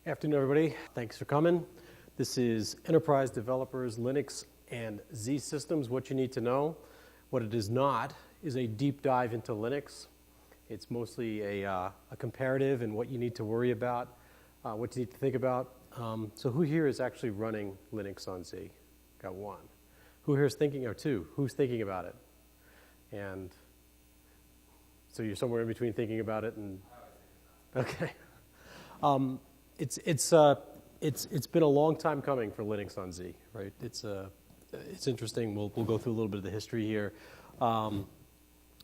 Afternoon, everybody. Thanks for coming. This is Enterprise Developers Linux and Z Systems, what you need to know. What it is not is a deep dive into Linux. It's mostly a comparative and what you need to worry about, what you need to think about. So who here is actually running Linux on Z? Got one. Who here is thinking, or two? Who's thinking about it? And so you're somewhere in between thinking about it and, okay. It's been a long time coming for Linux on Z, right? It's interesting. We'll go through a little bit of the history here. But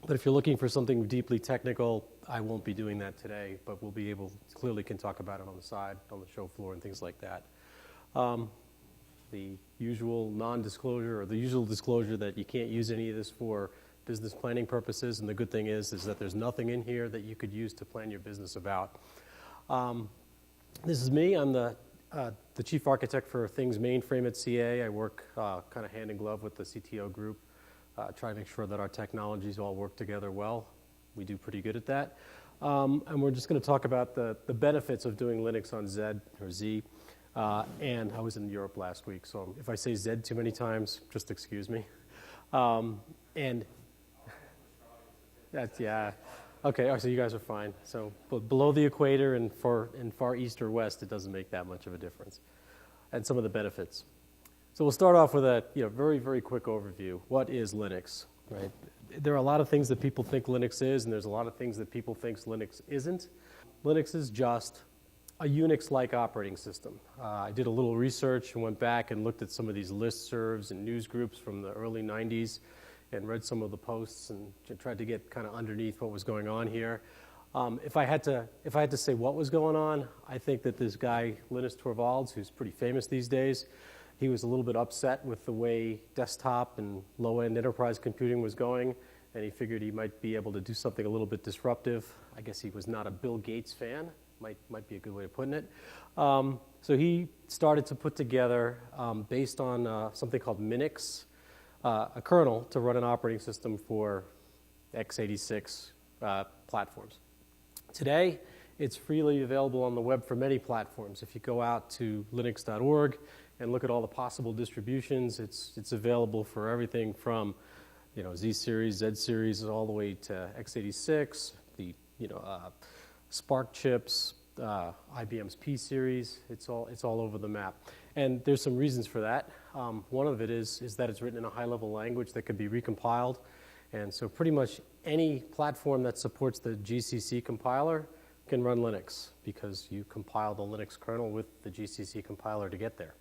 if you're looking for something deeply technical, I won't be doing that today, but we'll be able, clearly can talk about it on the side, on the show floor and things like that. The usual non-disclosure or the usual disclosure that you can't use any of this for business planning purposes, and the good thing is that there's nothing in here that you could use to plan your business about. This is me. I'm the chief architect for things mainframe at CA. I work kind of hand in glove with the CTO group, try to make sure that our technologies all work together well. We do pretty good at that. And we're just going to talk about the benefits of doing Linux on Z or Z. And I was in Europe last week, so if I say Z too many times, just excuse me. And that's, yeah. Okay, so you guys are fine. So below the equator and in far east or west, it doesn't make that much of a difference. And some of the benefits. So we'll start off with a very, very quick overview. What is Linux, right? There are a lot of things that people think Linux is, and there's a lot of things that people think Linux isn't. Linux is just a Unix-like operating system. I did a little research and went back and looked at some of these listservs and news groups from the early 90s and read some of the posts and tried to get kind of underneath what was going on here. If I had to say what was going on, I think that this guy, Linus Torvalds, who's pretty famous these days, he was a little bit upset with the way desktop and low-end enterprise computing was going, and he figured he might be able to do something a little bit disruptive. I guess he was not a Bill Gates fan, might be a good way of putting it. So he started to put together, based on something called Minix, a kernel to run an operating system for x86 platforms. Today, it's freely available on the web for many platforms. If you go out to linux.org and look at all the possible distributions, it's available for everything from Z series, Z series, all the way to x86, the Spark chips, IBM's P series. It's all over the map. And there's some reasons for that. One of it is that it's written in a high-level language that can be recompiled. And so pretty much any platform that supports the GCC compiler can run Linux because you compile the Linux kernel with the GCC compiler to get there.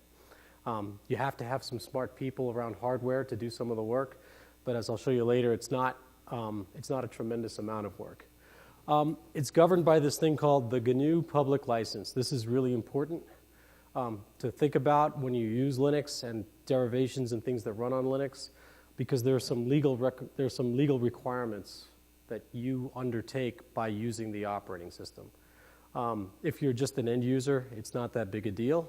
You have to have some smart people around hardware to do some of the work, but as I'll show you later, it's not a tremendous amount of work. It's governed by this thing called the GNU public license. This is really important to think about when you use Linux and derivations and things that run on Linux, because there are some legal requirements that you undertake by using the operating system. If you're just an end user, it's not that big a deal.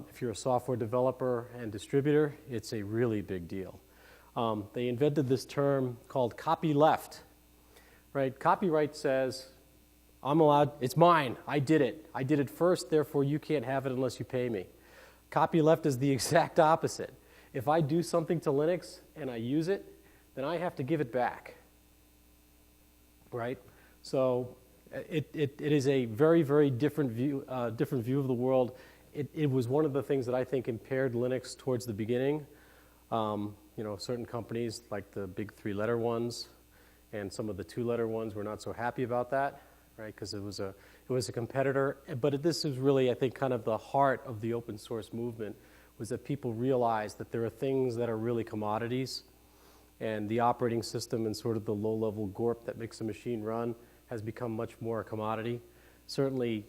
If you're a software developer and distributor, it's a really big deal. They invented this term called copyleft. Right? Copyright says, I'm allowed, it's mine, I did it first, therefore you can't have it unless you pay me. Copyleft is the exact opposite. If I do something to Linux and I use it, then I have to give it back. Right? So it is a very, very different view of the world. It was one of the things that I think impaired Linux towards the beginning. Certain companies like the big three-letter ones and some of the two-letter ones were not so happy about that, right? Because it was a competitor. But this is really, I think, kind of the heart of the open source movement, was that people realized that there are things that are really commodities, and the operating system and sort of the low-level GORP that makes a machine run has become much more a commodity. Certainly,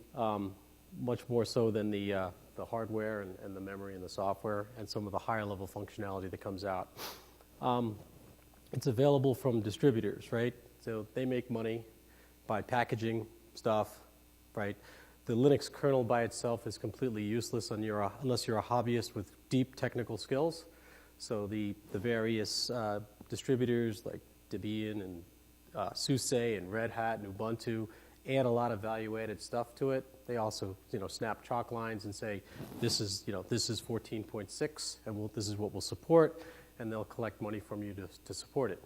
much more so than the hardware and the memory and the software and some of the higher-level functionality that comes out. It's available from distributors, right? So they make money by packaging stuff, right? The Linux kernel by itself is completely useless unless you're a hobbyist with deep technical skills. So the various distributors like Debian and SUSE and Red Hat and Ubuntu, add a lot of value-added stuff to it. They also, snap chalk lines and say, this is 14.6, and this is what we'll support, and they'll collect money from you to support it,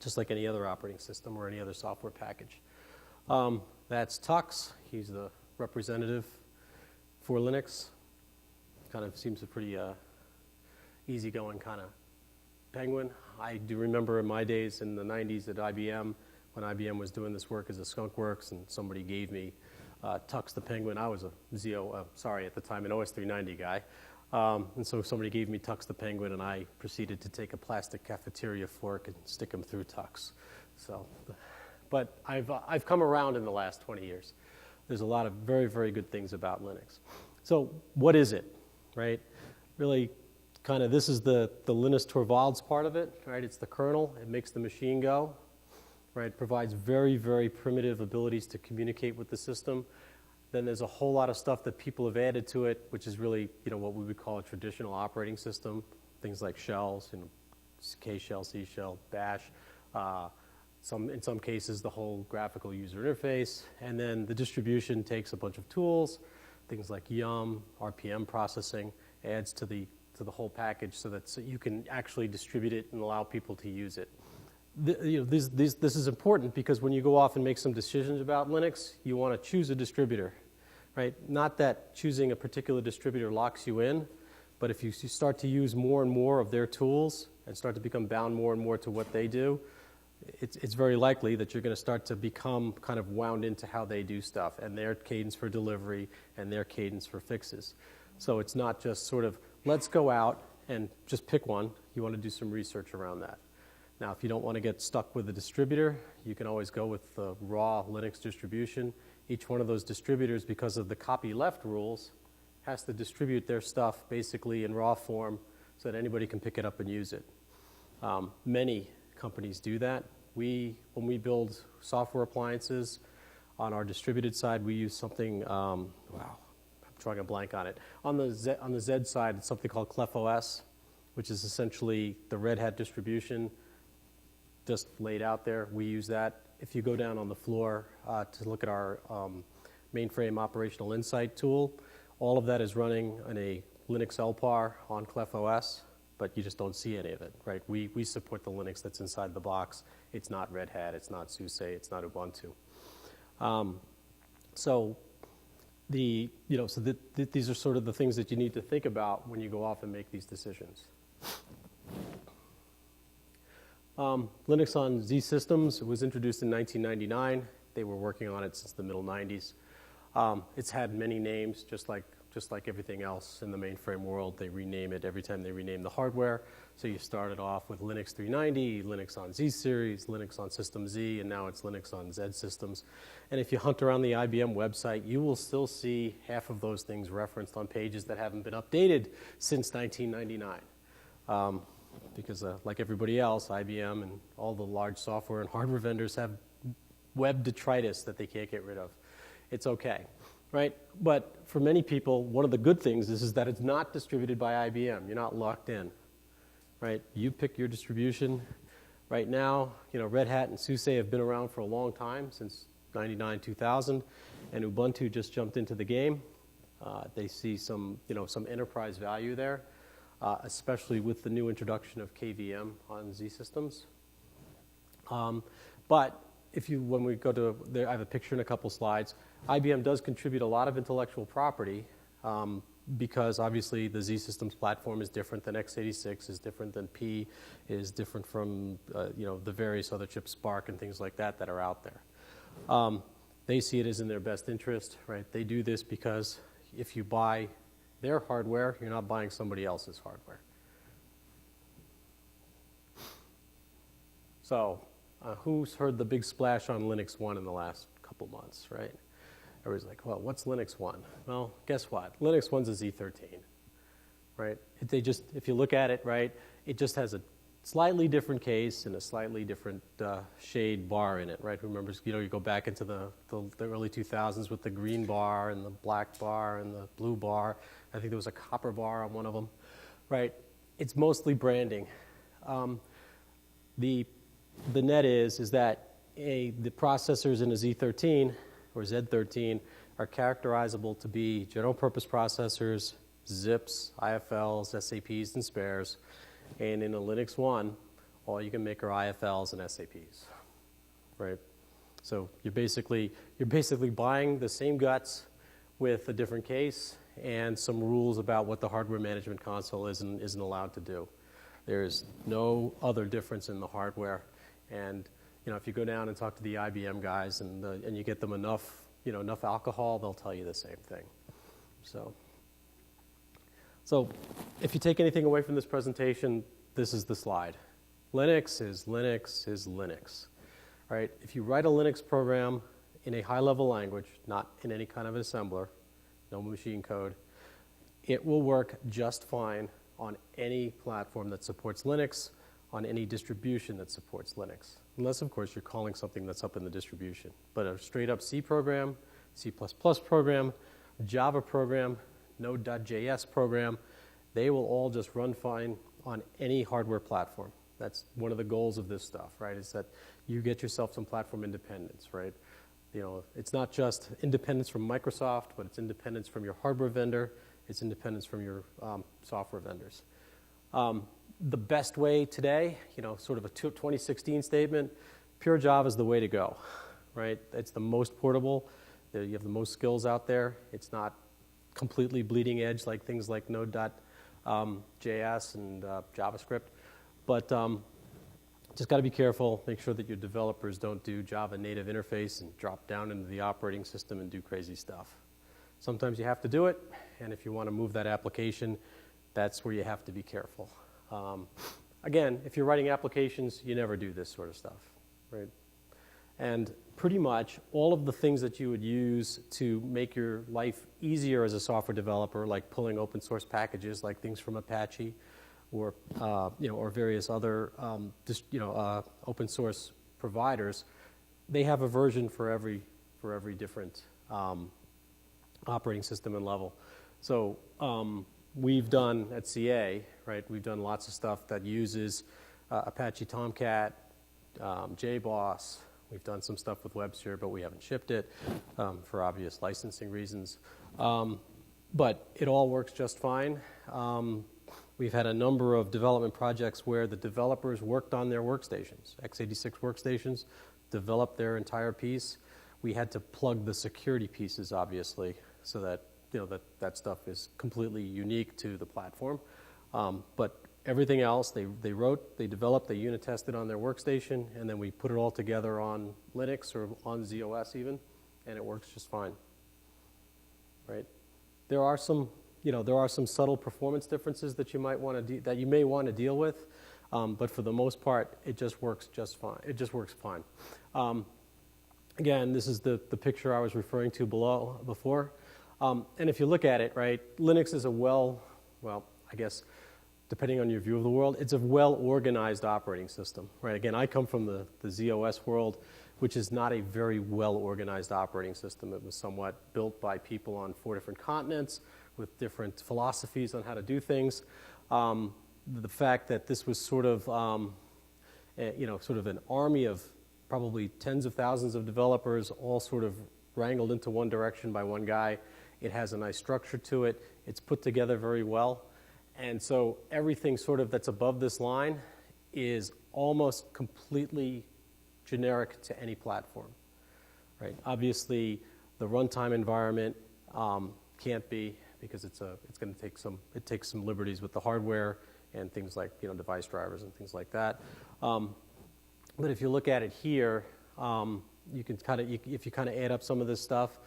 just like any other operating system or any other software package. That's Tux. He's the representative for Linux. Kind of seems a pretty easygoing kind of penguin. I do remember in my days in the 90s at IBM, when IBM was doing this work as a skunkworks, and somebody gave me Tux the Penguin. I was a at the time, an OS390 guy. And so somebody gave me Tux the Penguin, and I proceeded to take a plastic cafeteria fork and stick him through Tux. But I've come around in the last 20 years. There's a lot of very, very good things about Linux. So what is it, right? Really, kind of this is the Linus Torvalds part of it, right? It's the kernel. It makes the machine go, right? It provides very, very primitive abilities to communicate with the system. Then there's a whole lot of stuff that people have added to it, which is really, what we would call a traditional operating system. Things like shells, K shell, C shell, bash. In some cases, the whole graphical user interface. And then the distribution takes a bunch of tools, things like Yum, RPM processing, adds to the whole package so you can actually distribute it and allow people to use it. This is important because when you go off and make some decisions about Linux, you want to choose a distributor, right? Not that choosing a particular distributor locks you in, but if you start to use more and more of their tools and start to become bound more and more to what they do, it's very likely that you're going to start to become kind of wound into how they do stuff and their cadence for delivery and their cadence for fixes. So it's not just sort of, let's go out and just pick one. You want to do some research around that. Now, if you don't want to get stuck with a distributor, you can always go with the raw Linux distribution. Each one of those distributors, because of the copyleft rules, has to distribute their stuff basically in raw form so that anybody can pick it up and use it. Many companies do that. When we build software appliances on our distributed side, we use something, I'm drawing a blank on it. On the Z side, it's something called ClefOS, which is essentially the Red Hat distribution just laid out there. We use that. If you go down on the floor to look at our Mainframe operational insight tool, all of that is running on a Linux LPAR on ClefOS, but you just don't see any of it, right? We support the Linux that's inside the box. It's not Red Hat, it's not SUSE, it's not Ubuntu. These are sort of the things that you need to think about when you go off and make these decisions. LinuxONE Z Systems was introduced in 1999. They were working on it since the middle 90s. It's had many names, just like everything else in the mainframe world. They rename it every time they rename the hardware. So you started off with Linux 390, LinuxONE Z series, LinuxONE System Z, and now it's LinuxONE Z Systems. And if you hunt around the IBM website, you will still see half of those things referenced on pages that haven't been updated since 1999. Because like everybody else, IBM and all the large software and hardware vendors have web detritus that they can't get rid of. It's okay, right? But for many people, one of the good things is that it's not distributed by IBM. You're not locked in, right? You pick your distribution. Right now, Red Hat and SUSE have been around for a long time, since 99, 2000, and Ubuntu just jumped into the game. They see some enterprise value there. Especially with the new introduction of KVM on Z Systems. But when we go to there, I have a picture and a couple slides. IBM does contribute a lot of intellectual property because obviously the Z Systems platform is different than x86, is different than P, is different from the various other chips, Spark and things like that are out there. They see it as in their best interest, right? They do this because if you buy their hardware, you're not buying somebody else's hardware. So, who's heard the big splash on LinuxONE in the last couple months, right? Everybody's like, well, what's LinuxONE? Well, guess what? LinuxONE's a Z13, right? If you look at it, right, it just has a slightly different case and a slightly different shade bar in it, right? Remember, you go back into the early 2000s with the green bar and the black bar and the blue bar. I think there was a copper bar on one of them, right? It's mostly branding. The net is that the processors in a Z13 or Z13 are characterizable to be general purpose processors, ZIPs, IFLs, SAPs, and spares. And in a LinuxONE, all you can make are IFLs and SAPs, right? So you're basically buying the same guts with a different case and some rules about what the hardware management console is and isn't allowed to do. There's no other difference in the hardware. And if you go down and talk to the IBM guys and you get them enough alcohol, they'll tell you the same thing. So if you take anything away from this presentation, this is the slide. Linux is Linux is Linux, right? If you write a Linux program in a high-level language, not in any kind of assembler, no machine code, it will work just fine on any platform that supports Linux, on any distribution that supports Linux. Unless, of course, you're calling something that's up in the distribution. But a straight-up C program, C++ program, Java program, Node.js program, they will all just run fine on any hardware platform. That's one of the goals of this stuff, right, is that you get yourself some platform independence, right? It's not just independence from Microsoft, but it's independence from your hardware vendor. It's independence from your software vendors. The best way today, sort of a 2016 statement, pure Java is the way to go, right? It's the most portable. You have the most skills out there. It's not completely bleeding edge like things like Node.js and JavaScript. But just got to be careful. Make sure that your developers don't do Java native interface and drop down into the operating system and do crazy stuff. Sometimes you have to do it, and if you want to move that application, that's where you have to be careful. Again, if you're writing applications, you never do this sort of stuff, right? And pretty much all of the things that you would use to make your life easier as a software developer, like pulling open source packages, like things from Apache, or various other open source providers, they have a version for every different operating system and level. So we've done at CA, right? We've done lots of stuff that uses Apache Tomcat, JBoss. We've done some stuff with WebSphere, but we haven't shipped it for obvious licensing reasons. But it all works just fine. We've had a number of development projects where the developers worked on their workstations, x86 workstations, developed their entire piece. We had to plug the security pieces, obviously, so that that stuff is completely unique to the platform. But everything else, they wrote, they developed, they unit tested on their workstation, and then we put it all together on Linux or on ZOS even, and it works just fine. Right? There are some subtle performance differences that you might want to that you may want to deal with, but for the most part, it just works just fine. It just works fine. Again, this is the picture I was referring to before. And if you look at it, right, Linux is I guess, depending on your view of the world, it's a well-organized operating system, right? Again, I come from the ZOS world, which is not a very well-organized operating system. It was somewhat built by people on 4 different continents with different philosophies on how to do things. The fact that this was sort of an army of probably tens of thousands of developers all sort of wrangled into one direction by one guy. It has a nice structure to it. It's put together very well. And so everything sort of that's above this line is almost completely generic to any platform, right? Obviously, the runtime environment can't be, because it takes some liberties with the hardware and things like device drivers and things like that. But if you look at it here, you can if you add up some of this stuff,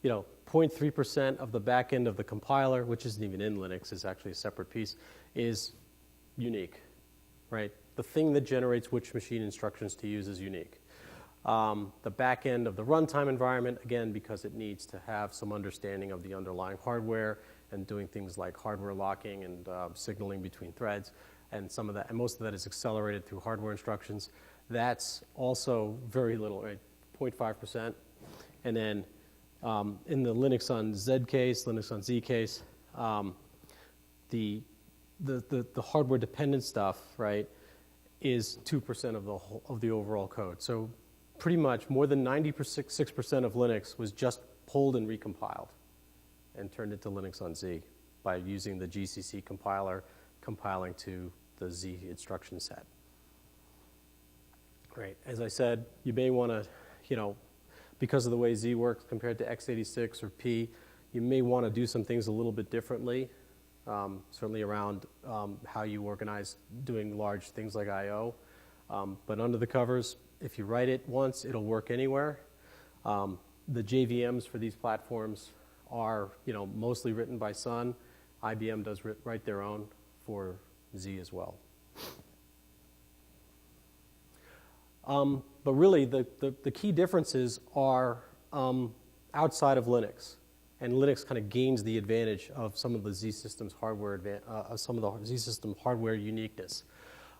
0.3% of the back end of the compiler, which isn't even in Linux, is actually a separate piece, is unique, right? The thing that generates which machine instructions to use is unique. The back end of the runtime environment, again, because it needs to have some understanding of the underlying hardware and doing things like hardware locking and signaling between threads, and some of that, and most of that is accelerated through hardware instructions. That's also very little, right? 0.5%. And then in the LinuxONE Z case, LinuxONE Z case, the hardware dependent stuff, right, is 2% of the overall code. So pretty much more than 96% of Linux was just pulled and recompiled and turned into Linux on Z by using the GCC compiler, compiling to the Z instruction set. Great. As I said, you may want to, because of the way Z works compared to x86 or P, you may want to do some things a little bit differently, certainly around how you organize doing large things like I/O. But under the covers, if you write it once, it'll work anywhere. The JVMs for these platforms are, mostly written by Sun. IBM does write their own for Z as well. But really, the key differences are outside of Linux, and Linux kind of gains the advantage of some of the Z Systems hardware, hardware uniqueness.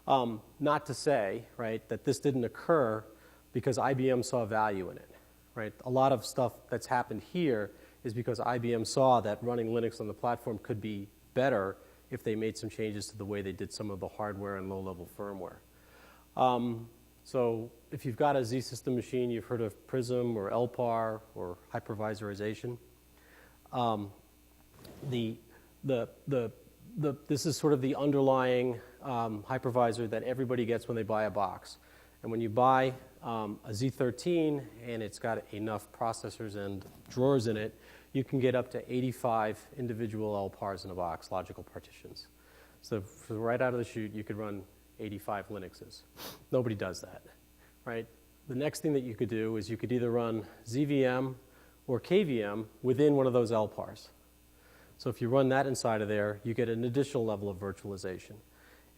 Not to say, right, that this didn't occur because IBM saw value in it, right? A lot of stuff that's happened here is because IBM saw that running Linux on the platform could be better if they made some changes to the way they did some of the hardware and low-level firmware. So if you've got a Z system machine, you've heard of Prism or LPAR or hypervisorization. This is sort of the underlying hypervisor that everybody gets when they buy a box. And when you buy a Z13 and it's got enough processors and drawers in it, you can get up to 85 individual LPARs in a box, logical partitions. So right out of the chute, you could run 85 Linuxes. Nobody does that, right? The next thing that you could do is you could either run ZVM or KVM within one of those LPARs. So if you run that inside of there, you get an additional level of virtualization.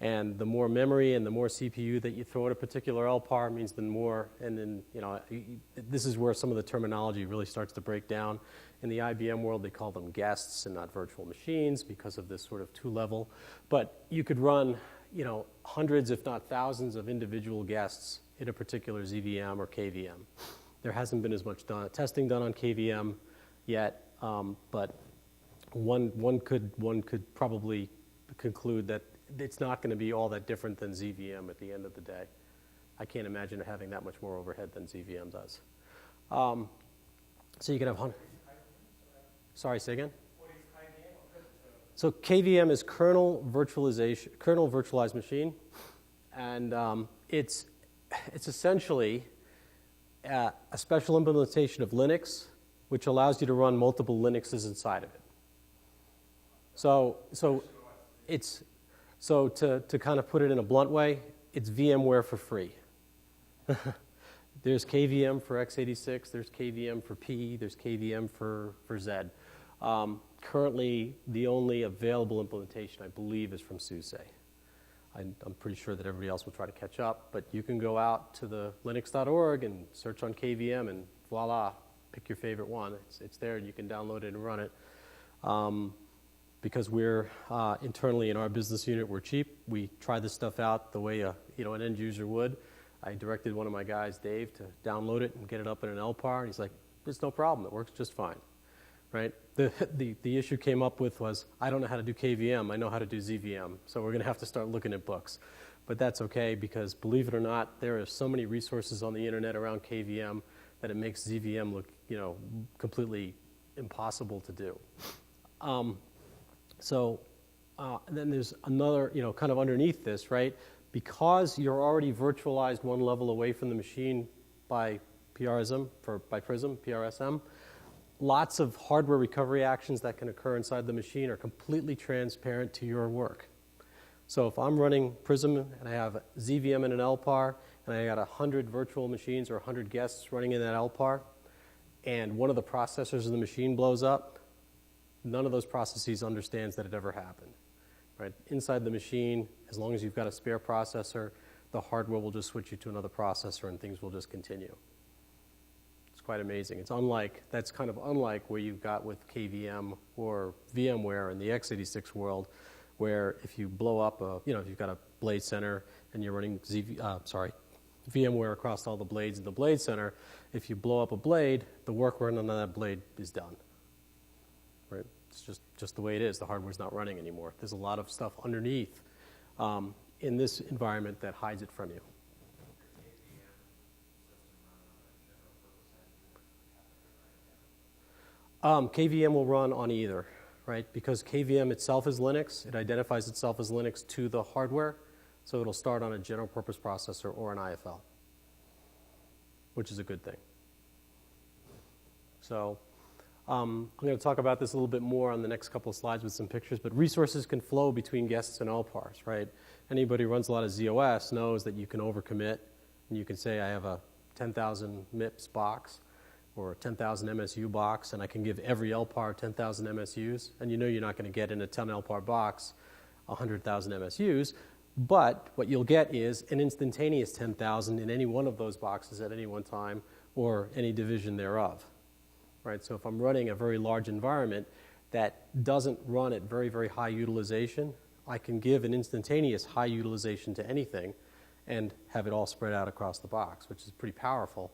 And the more memory and the more CPU that you throw at a particular LPAR means the more, and then, this is where some of the terminology really starts to break down. In the IBM world, they call them guests and not virtual machines because of this sort of two-level. But you could run, hundreds, if not thousands, of individual guests in a particular ZVM or KVM. There hasn't been as much testing done on KVM yet, but one could probably conclude that it's not going to be all that different than ZVM at the end of the day. I can't imagine it having that much more overhead than ZVM does. So you can have Sorry, say again? What is KVM? So KVM is kernel virtualized machine, and it's essentially a special implementation of Linux, which allows you to run multiple Linuxes inside of it. So to kind of put it in a blunt way, it's VMware for free. There's KVM for x86, there's KVM for P, there's KVM for Z. Currently, the only available implementation, I believe, is from SUSE. I'm pretty sure that everybody else will try to catch up, but you can go out to the linux.org and search on KVM, and voila, pick your favorite one. It's there, and you can download it and run it. Because we're internally in our business unit, we're cheap. We try this stuff out the way an end user would. I directed one of my guys, Dave, to download it and get it up in an LPAR, and he's like, "It's no problem. It works just fine." Right? The issue came up with was, I don't know how to do KVM. I know how to do ZVM, so we're going to have to start looking at books. But that's okay, because believe it or not, there are so many resources on the internet around KVM that it makes ZVM look, completely impossible to do. Then there's another, kind of underneath this, right? Because you're already virtualized one level away from the machine by PRSM, PRSM, lots of hardware recovery actions that can occur inside the machine are completely transparent to your work. So if I'm running Prism and I have ZVM in an LPAR, and I got 100 virtual machines or 100 guests running in that LPAR, and one of the processors in the machine blows up, none of those processes understands that it ever happened. Right? Inside the machine, as long as you've got a spare processor, the hardware will just switch you to another processor and things will just continue. It's quite amazing. That's kind of unlike where you've got with KVM or VMware in the x86 world, where if you blow up if you've got a blade center and you're running VMware across all the blades in the blade center, if you blow up a blade, the work running on that blade is done. Right? It's just the way it is. The hardware's not running anymore. There's a lot of stuff underneath in this environment that hides it from you. KVM will run on either, right? Because KVM itself is Linux, it identifies itself as Linux to the hardware, so it'll start on a general purpose processor or an IFL, which is a good thing. So I'm going to talk about this a little bit more on the next couple of slides with some pictures, but resources can flow between guests and LPARs, right? Anybody who runs a lot of ZOS knows that you can overcommit, and you can say I have a 10,000 MIPS box or a 10,000 MSU box, and I can give every LPAR 10,000 MSUs, and you know you're not going to get in a 10 LPAR box 100,000 MSUs, but what you'll get is an instantaneous 10,000 in any one of those boxes at any one time or any division thereof. Right, so if I'm running a very large environment that doesn't run at very, very high utilization, I can give an instantaneous high utilization to anything and have it all spread out across the box, which is pretty powerful,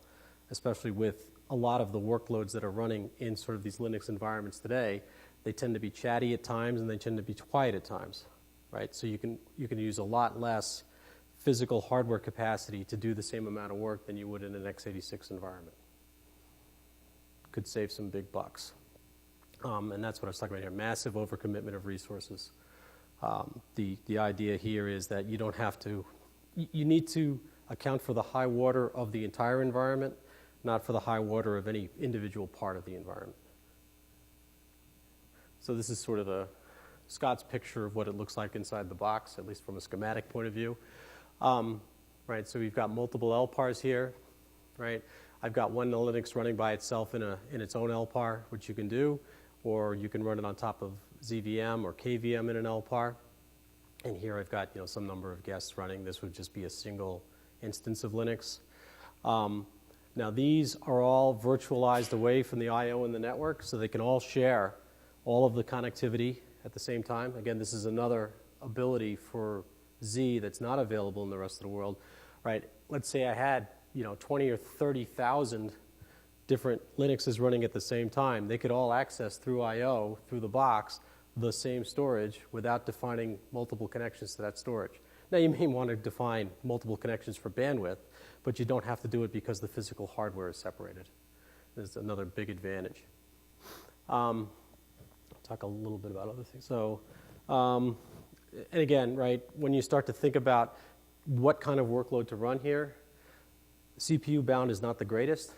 especially with a lot of the workloads that are running in sort of these Linux environments today. They tend to be chatty at times and they tend to be quiet at times, right? So you can use a lot less physical hardware capacity to do the same amount of work than you would in an x86 environment. Could save some big bucks. And that's what I was talking about here, massive overcommitment of resources. The idea here is that you don't have to, you need to account for the high water of the entire environment, not for the high water of any individual part of the environment. So this is sort of Scott's picture of what it looks like inside the box, at least from a schematic point of view. Right, so we've got multiple LPARs here, right? I've got one Linux running by itself in its own LPAR, which you can do, or you can run it on top of ZVM or KVM in an LPAR. And here I've got some number of guests running. This would just be a single instance of Linux. Now these are all virtualized away from the I/O in the network, so they can all share all of the connectivity at the same time. Again, this is another ability for Z that's not available in the rest of the world, right? Let's say I had 20 or 30,000 different Linuxes running at the same time. They could all access through I/O, through the box, the same storage without defining multiple connections to that storage. Now, you may want to define multiple connections for bandwidth, but you don't have to do it because the physical hardware is separated. There's another big advantage. I'll talk a little bit about other things. So, and again, right, when you start to think about what kind of workload to run here, CPU bound is not the greatest,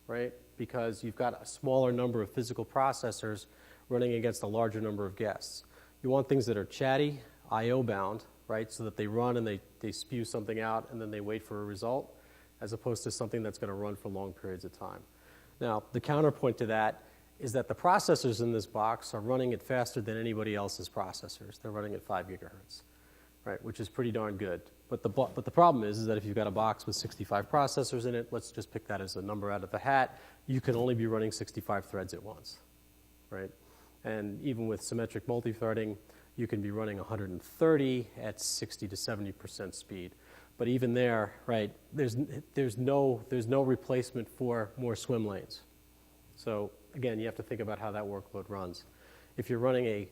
right? Because you've got a smaller number of physical processors running against a larger number of guests. You want things that are chatty, I/O bound, right? So that they run and they spew something out and then they wait for a result, as opposed to something that's going to run for long periods of time. Now, the counterpoint to that is that the processors in this box are running it faster than anybody else's processors. They're running at 5 gigahertz, right? Which is pretty darn good. But the problem is that if you've got a box with 65 processors in it, let's just pick that as a number out of the hat, you can only be running 65 threads at once, right? And even with symmetric multi-threading, you can be running 130 at 60 to 70% speed. But even there, right, there's no replacement for more swim lanes. So again, you have to think about how that workload runs. If you're running a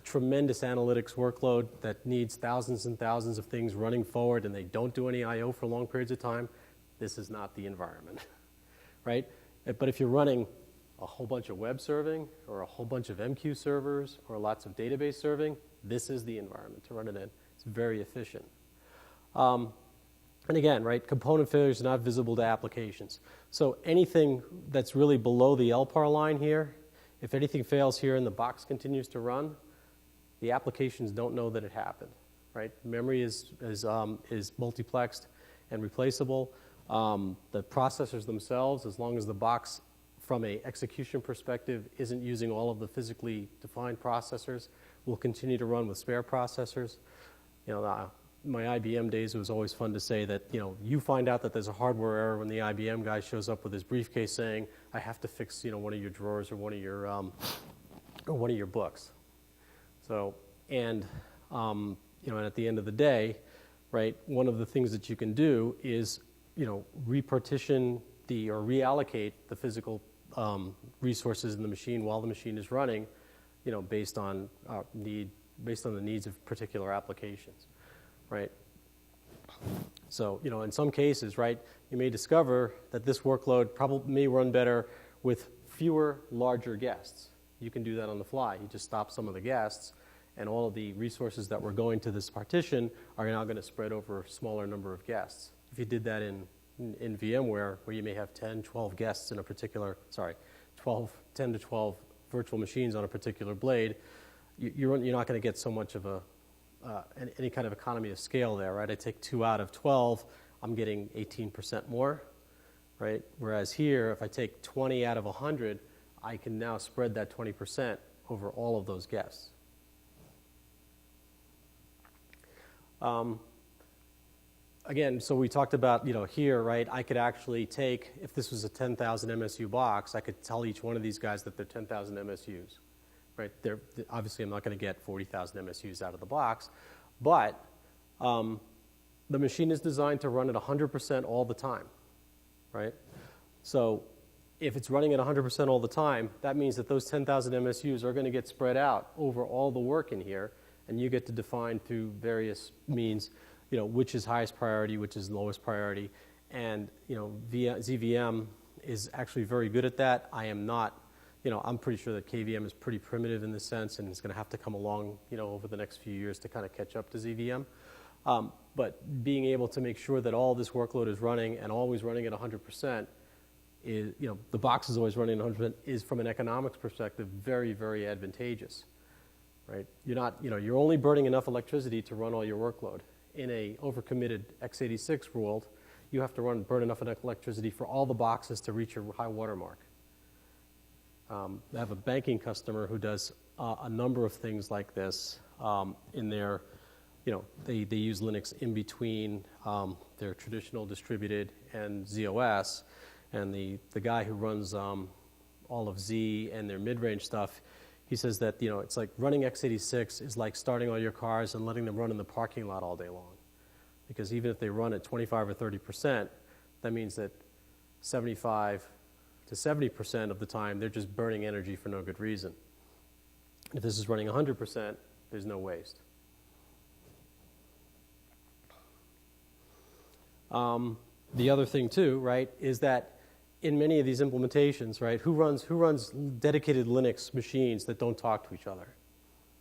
tremendous analytics workload that needs thousands and thousands of things running forward and they don't do any I/O for long periods of time, this is not the environment, right? But if you're running a whole bunch of web serving or a whole bunch of MQ servers or lots of database serving, this is the environment to run it in. It's very efficient. And again, right, component failures are not visible to applications. So anything that's really below the LPAR line here, if anything fails here and the box continues to run, the applications don't know that it happened, right? Memory is multiplexed and replaceable. The processors themselves, as long as the box from an execution perspective isn't using all of the physically defined processors, will continue to run with spare processors. My IBM days, it was always fun to say that, you find out that there's a hardware error when the IBM guy shows up with his briefcase saying, I have to fix, one of your drawers or one of your books. So, and at the end of the day, right, one of the things that you can do is, repartition or reallocate the physical resources in the machine while the machine is running, based on the needs of particular applications. Right? So, in some cases, right, you may discover that this workload probably may run better with fewer, larger guests. You can do that on the fly. You just stop some of the guests, and all of the resources that were going to this partition are now going to spread over a smaller number of guests. If you did that in VMware, where you may have 10, 12 guests in a particular, 10 to 12 virtual machines on a particular blade, you're not going to get so much of any kind of economy of scale there, right? I take 2 out of 12, I'm getting 18% more, right? Whereas here, if I take 20 out of 100, I can now spread that 20% over all of those guests. Again, so we talked about, here, right, I could actually take, if this was a 10,000 MSU box, I could tell each one of these guys that they're 10,000 MSUs, right? Obviously, I'm not going to get 40,000 MSUs out of the box, but the machine is designed to run at 100% all the time, right? So if it's running at 100% all the time, that means that those 10,000 MSUs are going to get spread out over all the work in here, and you get to define through various means, which is highest priority, which is lowest priority. And, ZVM is actually very good at that. I am not, I'm pretty sure that KVM is pretty primitive in this sense, and it's going to have to come along, over the next few years to kind of catch up to ZVM. But being able to make sure that all this workload is running and always running at 100% is, the box is always running at 100% is, from an economics perspective, very, very advantageous, right? You're only burning enough electricity to run all your workload. In a overcommitted x86 world, you have to burn enough electricity for all the boxes to reach your high water mark. I have a banking customer who does a number of things like this in their, they use Linux in between their traditional distributed and ZOS, and the guy who runs all of Z and their mid-range stuff, he says that, it's like running x86 is like starting all your cars and letting them run in the parking lot all day long. Because even if they run at 25 or 30%, that means that 75 to 70% of the time, they're just burning energy for no good reason. If this is running 100%, there's no waste. The other thing, too, right, is that in many of these implementations, right, who runs dedicated Linux machines that don't talk to each other,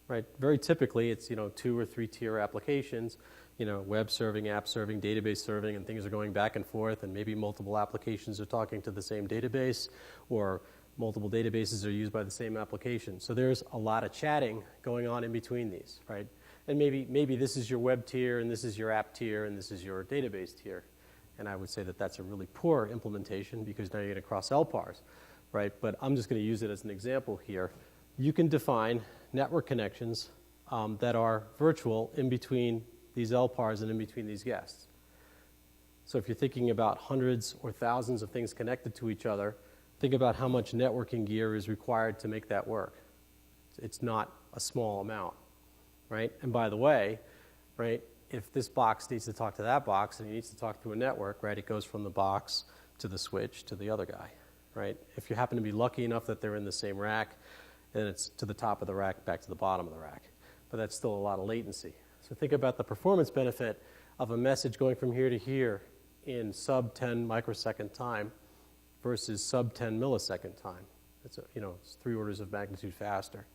right? Very typically, it's 2 or 3 tier applications, web serving, app serving, database serving, and things are going back and forth, and maybe multiple applications are talking to the same database, or multiple databases are used by the same application. So there's a lot of chatting going on in between these, right? And maybe this is your web tier, and this is your app tier, and this is your database tier. And I would say that that's a really poor implementation because now you're going to cross LPARs, right? But I'm just going to use it as an example here. You can define network connections that are virtual in between these LPARs and in between these guests. So if you're thinking about hundreds or thousands of things connected to each other, think about how much networking gear is required to make that work. It's not a small amount, right? And by the way, right, if this box needs to talk to that box and it needs to talk through a network, right, it goes from the box to the switch to the other guy, right? If you happen to be lucky enough that they're in the same rack, then it's to the top of the rack, back to the bottom of the rack. But that's still a lot of latency. So think about the performance benefit of a message going from here to here in sub 10 microsecond time versus sub 10 millisecond time. It's, it's 3 orders of magnitude faster.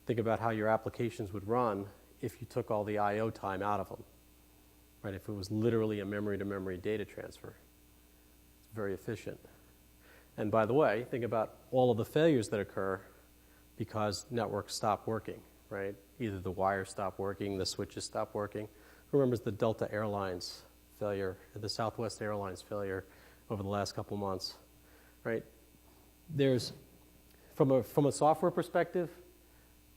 Think about how your applications would run if you took all the I/O time out of them, right? If it was literally a memory-to-memory data transfer. It's very efficient. And by the way, think about all of the failures that occur because networks stop working, right? Either the wires stop working, the switches stop working. Who remembers the Delta Airlines failure, the Southwest Airlines failure over the last couple months, right? There's, from a software perspective,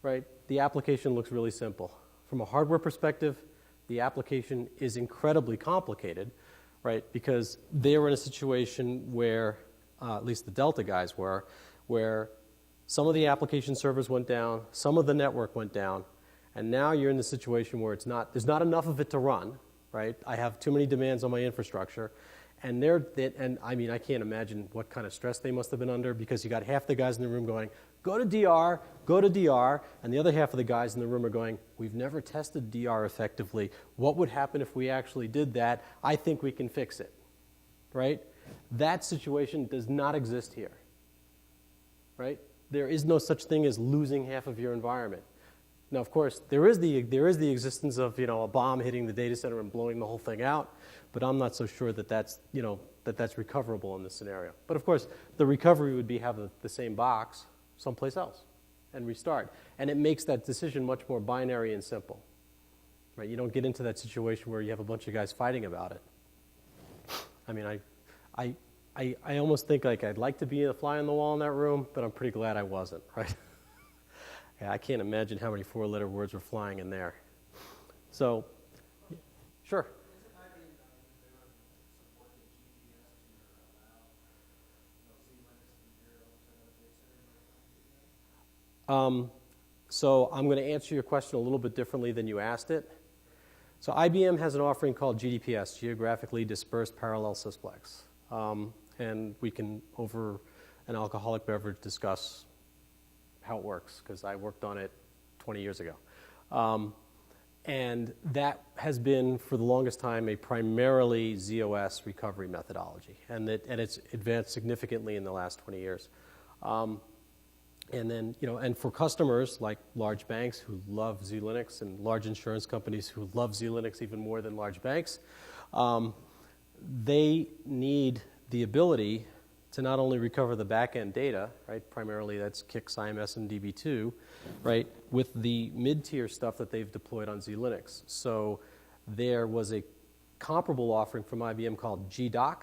right, the application looks really simple. From a hardware perspective, the application is incredibly complicated, right, because they were in a situation where, at least the Delta guys were, where some of the application servers went down, some of the network went down, and now you're in the situation where there's not enough of it to run, right? I have too many demands on my infrastructure, and I mean, I can't imagine what kind of stress they must have been under because you got half the guys in the room going, go to DR, and the other half of the guys in the room are going, we've never tested DR effectively. What would happen if we actually did that? I think we can fix it, right? That situation does not exist here. right? There is no such thing as losing half of your environment. Now, of course, there is the existence of, a bomb hitting the data center and blowing the whole thing out, but I'm not so sure that that's, that's recoverable in this scenario. But of course, the recovery would be have the same box someplace else and restart. And it makes that decision much more binary and simple, right? You don't get into that situation where you have a bunch of guys fighting about it. I mean, I almost think like I'd like to be a fly on the wall in that room, but I'm pretty glad I wasn't, right? Yeah, I can't imagine how many four-letter words were flying in there. So, sure. So I'm going to answer your question a little bit differently than you asked it. So IBM has an offering called GDPS, Geographically Dispersed Parallel Sysplex. And we can, over an alcoholic beverage, discuss how it works, because I worked on it 20 years ago. And that has been, for the longest time, a primarily ZOS recovery methodology. And it's advanced significantly in the last 20 years. And then, and for customers like large banks who love Z-Linux and large insurance companies who love Z-Linux even more than large banks, they need the ability to not only recover the back-end data, right, primarily that's CICS, IMS, and DB2, right, with the mid-tier stuff that they've deployed on Z-Linux. So there was a comparable offering from IBM called GDOC,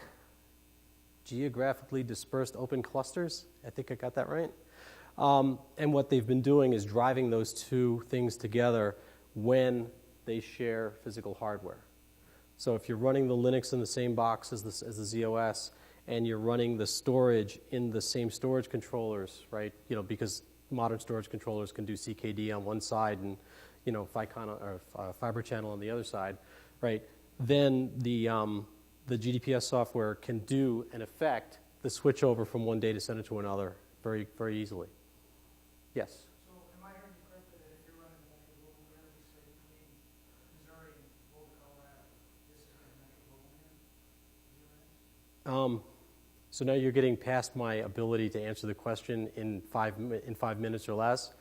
Geographically Dispersed Open Clusters. I think I got that right. And what they've been doing is driving those two things together when they share physical hardware. So if you're running the Linux in the same box as the ZOS, and you're running the storage in the same storage controllers, right? Because modern storage controllers can do CKD on one side and, Fiber Channel on the other side, right? Then the GDPS software can do and affect the switch over from one data center to another very, very easily. Yes. So am I hearing you correctly that if you're running the Metro Global Air, say between Missouri and Boulder, Colorado, this is going to Metro Global Air? So now you're getting past my ability to answer the question in 5 minutes or less.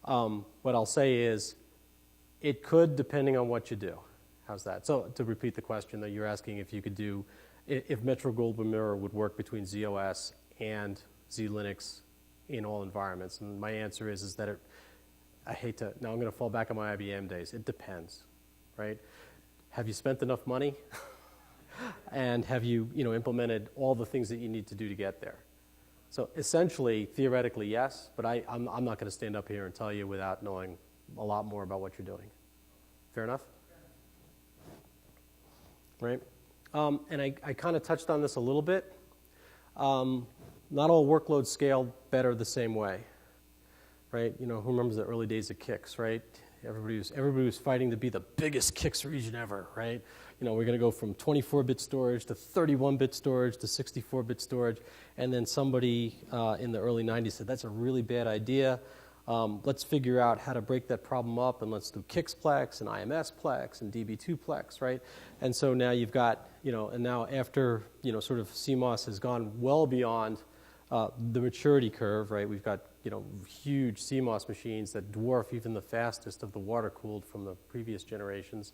What I'll say is it could, depending on what you do. How's that? So to repeat the question that you're asking, if you could do, if Metro Global Mirror would work between ZOS and Z-Linux in all environments. And my answer is that now I'm going to fall back on my IBM days. It depends, right? Have you spent enough money? And have you, implemented all the things that you need to do to get there? So essentially, theoretically, yes, but I'm not going to stand up here and tell you without knowing a lot more about what you're doing. Fair enough? Right? And I kind of touched on this a little bit. Not all workloads scale better the same way, right? Who remembers the early days of CICS, right? Everybody was fighting to be the biggest CICS region ever, right? We're going to go from 24-bit storage to 31-bit storage to 64-bit storage. And then somebody in the early 90s said, that's a really bad idea. Let's figure out how to break that problem up, and let's do CICS-plex and IMS-plex and DB2-plex, right? And so now you've got, and now after, sort of CMOS has gone well beyond the maturity curve, right? We've got, huge CMOS machines that dwarf even the fastest of the water-cooled from the previous generations.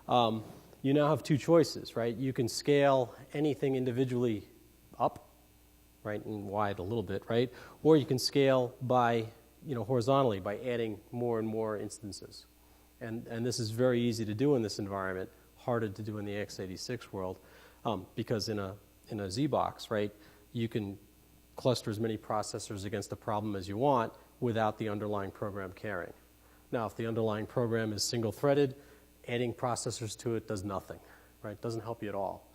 You now have two choices, right? You can scale anything individually up, right, and wide a little bit, right? Or you can scale by, horizontally by adding more and more instances. And this is very easy to do in this environment, harder to do in the x86 world, because in a Z-box, right, you can cluster as many processors against a problem as you want without the underlying program carrying. Now, if the underlying program is single-threaded, adding processors to it does nothing, right? Doesn't help you at all,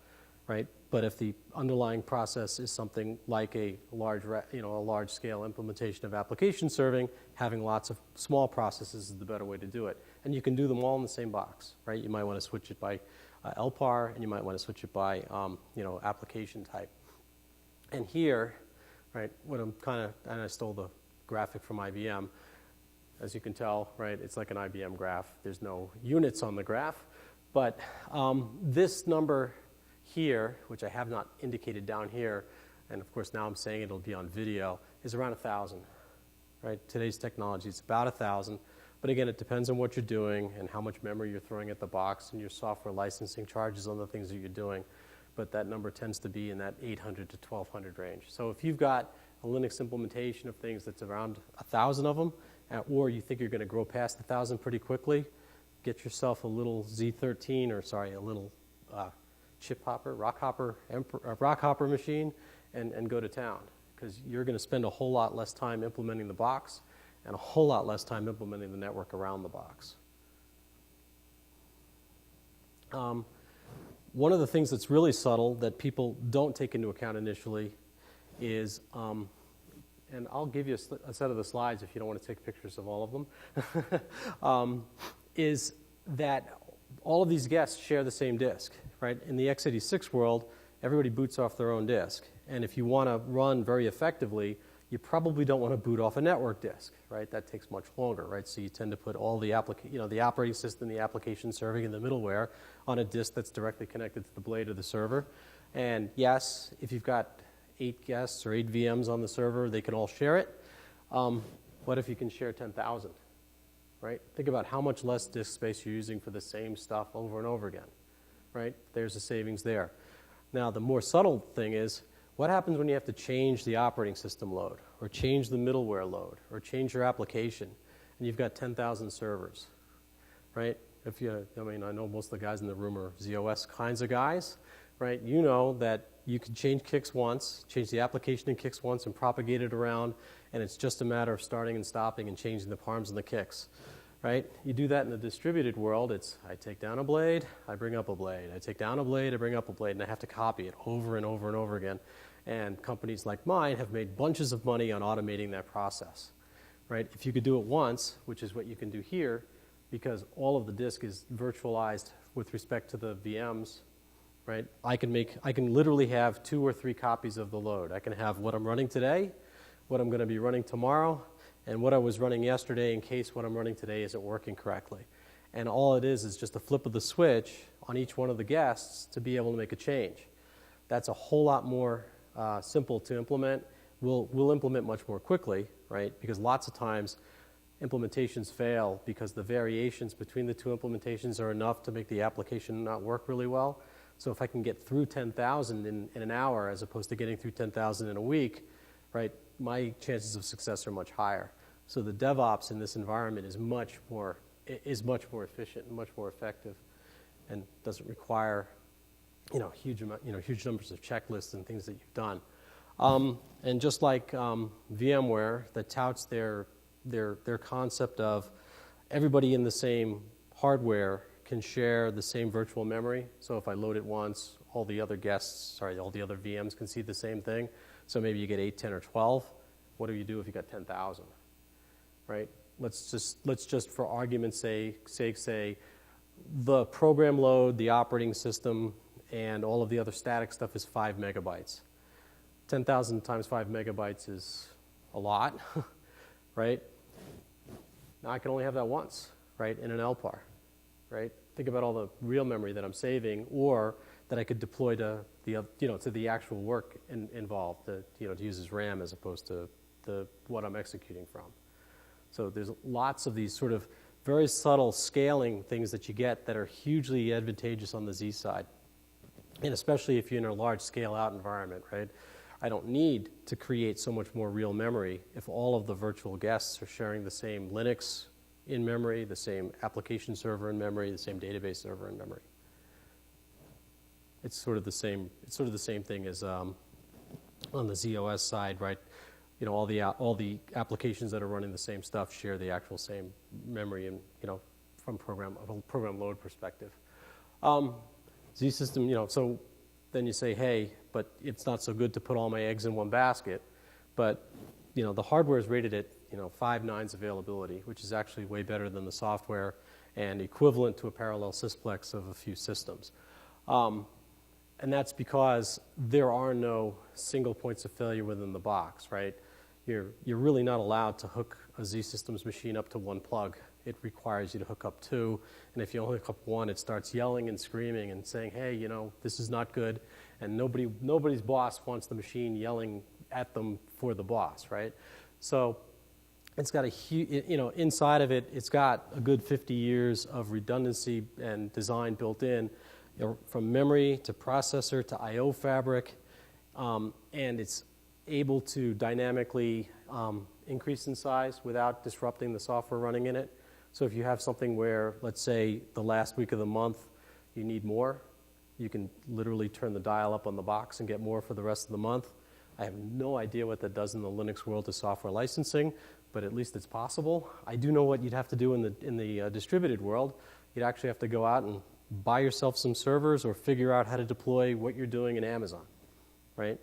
right? But if the underlying process is something like a large-scale implementation of application serving, having lots of small processes is the better way to do it. And you can do them all in the same box, right? You might want to switch it by LPAR, and you might want to switch it by, application type. And here, right, what I'm and I stole the graphic from IBM. As you can tell, right, it's like an IBM graph. There's no units on the graph. But this number here, which I have not indicated down here, and of course now I'm saying it'll be on video, is around 1,000, right? Today's technology, it's about 1,000. But again, it depends on what you're doing and how much memory you're throwing at the box and your software licensing charges on the things that you're doing. But that number tends to be in that 800 to 1,200 range. So if you've got a Linux implementation of things that's around 1,000 of them, or you think you're going to grow past 1,000 pretty quickly, get yourself a little Z13, or sorry, a little rock hopper machine, and go to town, because you're going to spend a whole lot less time implementing the box and a whole lot less time implementing the network around the box. One of the things that's really subtle that people don't take into account initially is, and I'll give you a set of the slides if you don't want to take pictures of all of them, is that all of these guests share the same disk, right? In the x86 world, everybody boots off their own disk. And if you want to run very effectively, you probably don't want to boot off a network disk, right? That takes much longer, right? So you tend to put all the the operating system, the application serving, and the middleware on a disk that's directly connected to the blade of the server. And yes, if you've got 8 guests or 8 VMs on the server, they can all share it. What if you can share 10,000, right? Think about how much less disk space you're using for the same stuff over and over again, right? There's a savings there. Now, the more subtle thing is, what happens when you have to change the operating system load, or change the middleware load, or change your application, and you've got 10,000 servers, right? I know most of the guys in the room are ZOS kinds of guys, right? You know that you can change kicks once, change the application in kicks once, and propagate it around, and it's just a matter of starting and stopping and changing the parms and the kicks, right? You do that in the distributed world, it's I take down a blade, I bring up a blade. I take down a blade, I bring up a blade, and I have to copy it over and over and over again. And companies like mine have made bunches of money on automating that process, right? If you could do it once, which is what you can do here, because all of the disk is virtualized with respect to the VMs, right? I can literally have 2 or 3 copies of the load. I can have what I'm running today, what I'm going to be running tomorrow, and what I was running yesterday in case what I'm running today isn't working correctly. And all it is just a flip of the switch on each one of the guests to be able to make a change. That's a whole lot more simple to implement. We'll implement much more quickly, right? Because lots of times implementations fail because the variations between the 2 implementations are enough to make the application not work really well. So if I can get through 10,000 in an hour as opposed to getting through 10,000 in a week, right, my chances of success are much higher. So the DevOps in this environment is much more efficient and much more effective, and doesn't require huge numbers of checklists and things that you've done. And just like VMware that touts their concept of everybody in the same hardware can share the same virtual memory. So if I load it once, all the other VMs can see the same thing. So maybe you get 8, 10, or 12. What do you do if you got 10,000, right? Let's just for argument's sake say the program load, the operating system, and all of the other static stuff is 5 megabytes. 10,000 times 5 megabytes is a lot, right? Now I can only have that once, right, in an LPAR, right? Think about all the real memory that I'm saving, or that I could deploy to the actual work involved, to use as RAM as opposed to what I'm executing from. So there's lots of these sort of very subtle scaling things that you get that are hugely advantageous on the Z side. And especially if you're in a large scale out environment, right? I don't need to create so much more real memory if all of the virtual guests are sharing the same Linux in memory, the same application server in memory, the same database server in memory. It's sort of the same thing as on the ZOS side, right? All the applications that are running the same stuff share the actual same memory, and from a program load perspective. Z system, so then you say, hey, but it's not so good to put all my eggs in one basket. But the hardware is rated at 5 nines availability, which is actually way better than the software and equivalent to a parallel sysplex of a few systems. And that's because there are no single points of failure within the box, right? You're really not allowed to hook a Z Systems machine up to one plug. It requires you to hook up 2, and if you only hook up 1, it starts yelling and screaming and saying, hey, this is not good, and nobody's boss wants the machine yelling at them for the boss, right? So it's got a huge, inside of it, it's got a good 50 years of redundancy and design built in, from memory to processor to I/O fabric, and it's able to dynamically increase in size without disrupting the software running in it. So if you have something where, let's say, the last week of the month, you need more, you can literally turn the dial up on the box and get more for the rest of the month. I have no idea what that does in the Linux world to software licensing, but at least it's possible. I do know what you'd have to do in the distributed world. You'd actually have to go out and buy yourself some servers or figure out how to deploy what you're doing in Amazon, right?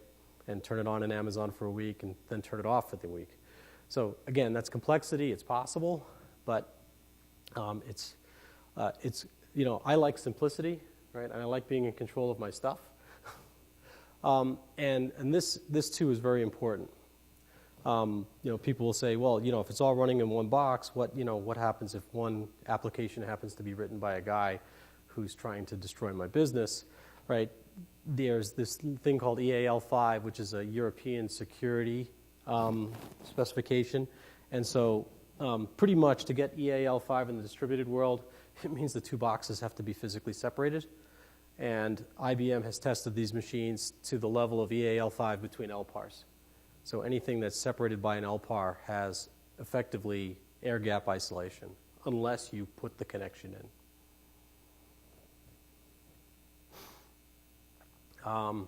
And turn it on in Amazon for a week and then turn it off for the week. So again, that's complexity. It's possible, but I like simplicity, right? And I like being in control of my stuff. And this too is very important. People will say, well, if it's all running in one box, what happens if one application happens to be written by a guy who's trying to destroy my business, right? There's this thing called EAL5, which is a European security specification. And so pretty much to get EAL5 in the distributed world, it means the two boxes have to be physically separated. And IBM has tested these machines to the level of EAL5 between LPARs. So anything that's separated by an LPAR has effectively air gap isolation, unless you put the connection in. And